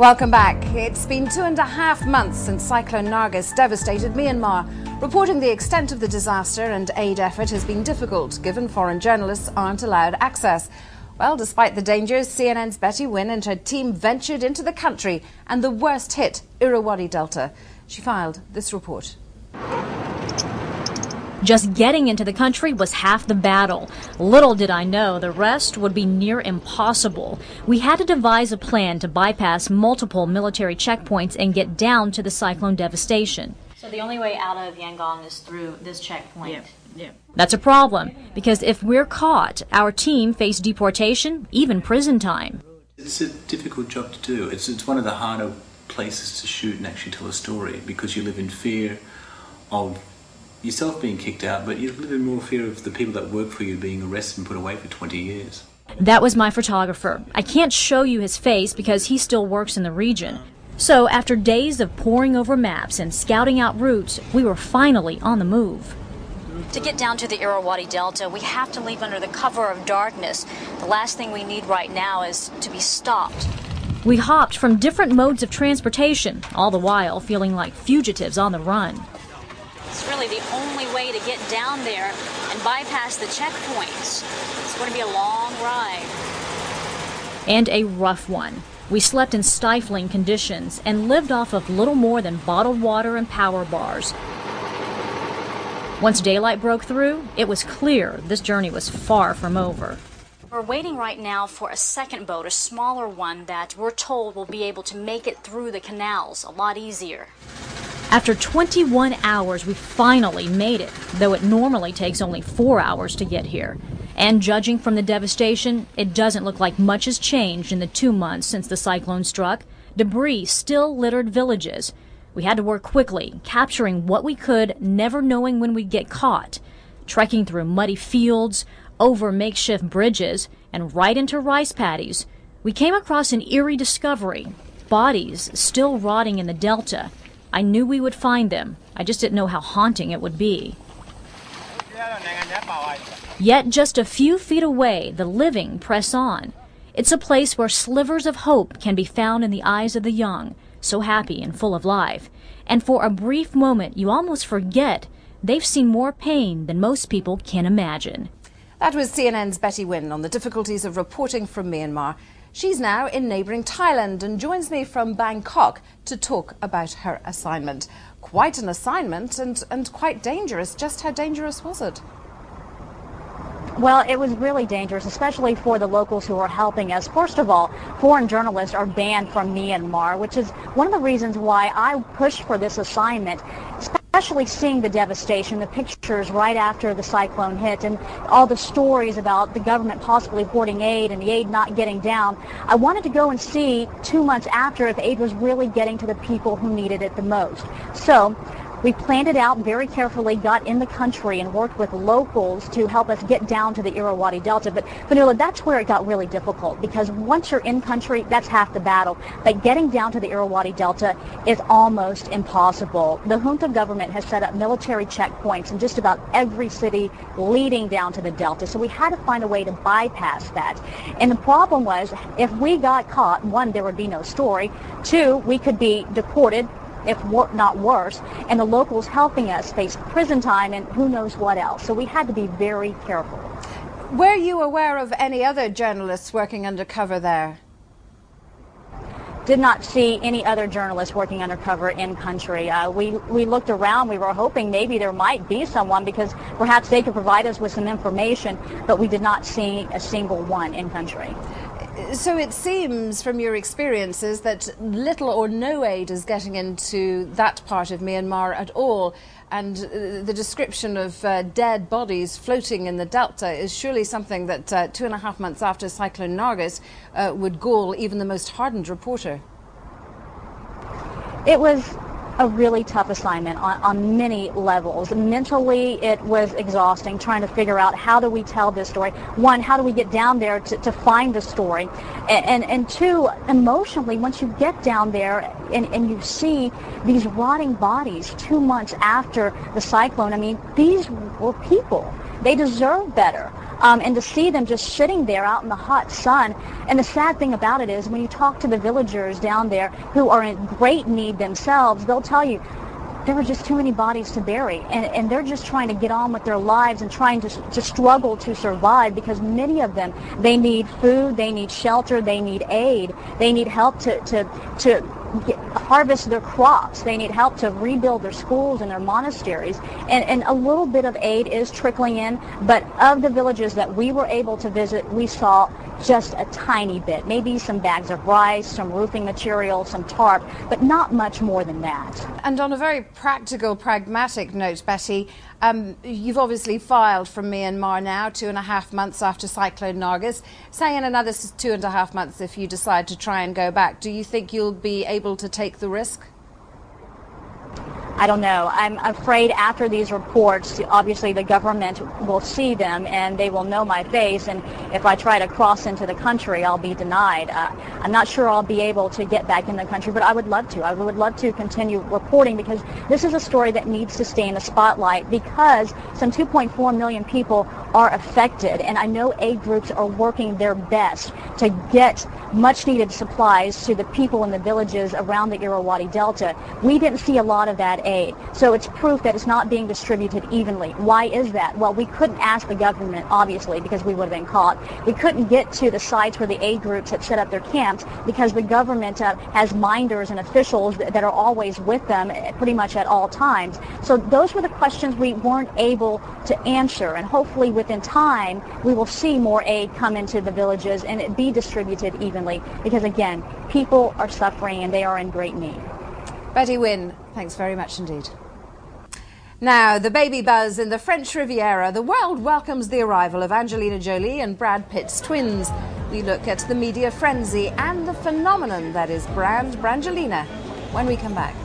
Welcome back. It's been 2.5 months since Cyclone Nargis devastated Myanmar. Reporting the extent of the disaster and aid effort has been difficult, given foreign journalists aren't allowed access. Well, despite the dangers, CNN's Betty Nguyen and her team ventured into the country and the worst hit Irrawaddy Delta. She filed this report. Just getting into the country was half the battle. Little did I know the rest would be near impossible. We had to devise a plan to bypass multiple military checkpoints and get down to the cyclone devastation. So the only way out of Yangon is through this checkpoint? Yeah. That's a problem, because if we're caught, our team face deportation, even prison time. It's a difficult job to do. It's one of the harder places to shoot and actually tell a story, because you live in fear of yourself being kicked out, but you live in more fear of the people that work for you being arrested and put away for 20 years. That was my photographer. I can't show you his face because he still works in the region. So after days of poring over maps and scouting out routes, we were finally on the move. To get down to the Irrawaddy Delta, we have to leave under the cover of darkness. The last thing we need right now is to be stopped. We hopped from different modes of transportation, all the while feeling like fugitives on the run. It's really the only way to get down there and bypass the checkpoints. It's going to be a long ride. And a rough one. We slept in stifling conditions and lived off of little more than bottled water and power bars. Once daylight broke through, it was clear this journey was far from over. We're waiting right now for a second boat, a smaller one that we're told will be able to make it through the canals a lot easier. After 21 hours, we finally made it, though it normally takes only 4 hours to get here. And judging from the devastation, it doesn't look like much has changed in the 2 months since the cyclone struck. Debris still littered villages. We had to work quickly, capturing what we could, never knowing when we'd get caught. Trekking through muddy fields, over makeshift bridges, and right into rice paddies, we came across an eerie discovery: bodies still rotting in the delta. I knew we would find them. I just didn't know how haunting it would be. Yet just a few feet away, the living press on. It's a place where slivers of hope can be found in the eyes of the young, so happy and full of life. And for a brief moment, you almost forget they've seen more pain than most people can imagine. That was CNN's Betty Nguyen on the difficulties of reporting from Myanmar. She's now in neighbouring Thailand and joins me from Bangkok to talk about her assignment. Quite an assignment and quite dangerous. Just how dangerous was it? Well, it was really dangerous, especially for the locals who are helping us. First of all, foreign journalists are banned from Myanmar, which is one of the reasons why I pushed for this assignment, especially seeing the devastation, the pictures right after the cyclone hit, and all the stories about the government possibly hoarding aid and the aid not getting down. I wanted to go and see 2 months after if aid was really getting to the people who needed it the most. So we planned it out very carefully, got in the country and worked with locals to help us get down to the Irrawaddy Delta. But Vanilla, that's where it got really difficult, because once you're in country, that's half the battle. But getting down to the Irrawaddy Delta is almost impossible. The junta government has set up military checkpoints in just about every city leading down to the Delta. So we had to find a way to bypass that. And the problem was, if we got caught, one, there would be no story. Two, we could be deported, if not worse, and the locals helping us face prison time and who knows what else. So we had to be very careful. Were you aware of any other journalists working undercover there? Did not see any other journalists working undercover in country. We looked around. We were hoping maybe there might be someone, because perhaps they could provide us with some information, but we did not see a single one in country. So it seems from your experiences that little or no aid is getting into that part of Myanmar at all, and the description of dead bodies floating in the delta is surely something that 2.5 months after Cyclone Nargis would gall even the most hardened reporter. It was a really tough assignment on many levels. Mentally, it was exhausting trying to figure out, how do we tell this story? One, how do we get down there to find the story? And two, emotionally, once you get down there and you see these rotting bodies 2 months after the cyclone, I mean, these were people. They deserve better. and to see them just sitting there out in the hot sun. And the sad thing about it is when you talk to the villagers down there who are in great need themselves, they'll tell you there were just too many bodies to bury, and they're just trying to get on with their lives and trying to struggle to survive, because many of them, they need food, they need shelter, they need aid, they need help to harvest their crops, they need help to rebuild their schools and their monasteries, and a little bit of aid is trickling in, but of the villages that we were able to visit, we saw just a tiny bit, maybe some bags of rice, some roofing material, some tarp, but not much more than that. And on a very practical, pragmatic note, Betty, you've obviously filed from Myanmar now, 2.5 months after Cyclone Nargis. Say in another 2.5 months, if you decide to try and go back, do you think you'll be able to take the risk? I don't know. I'm afraid after these reports, obviously the government will see them and they will know my face, and if I try to cross into the country, I'll be denied. I'm not sure I'll be able to get back in the country, but I would love to. I would love to continue reporting, because this is a story that needs to stay in the spotlight, because some 2.4 million people are affected, and I know aid groups are working their best to get much needed supplies to the people in the villages around the Irrawaddy Delta. We didn't see a lot of that aid, so it's proof that it's not being distributed evenly. Why is that? Well, we couldn't ask the government, obviously, because we would have been caught. We couldn't get to the sites where the aid groups had set up their camps, because the government has minders and officials that are always with them pretty much at all times. So those were the questions we weren't able to answer, and hopefully within time we will see more aid come into the villages and it be distributed evenly, because again, people are suffering and they are in great need. Betty Nguyen, thanks very much indeed. Now, the baby buzz in the French Riviera. The world welcomes the arrival of Angelina Jolie and Brad Pitt's twins. We look at the media frenzy and the phenomenon that is Brangelina when we come back.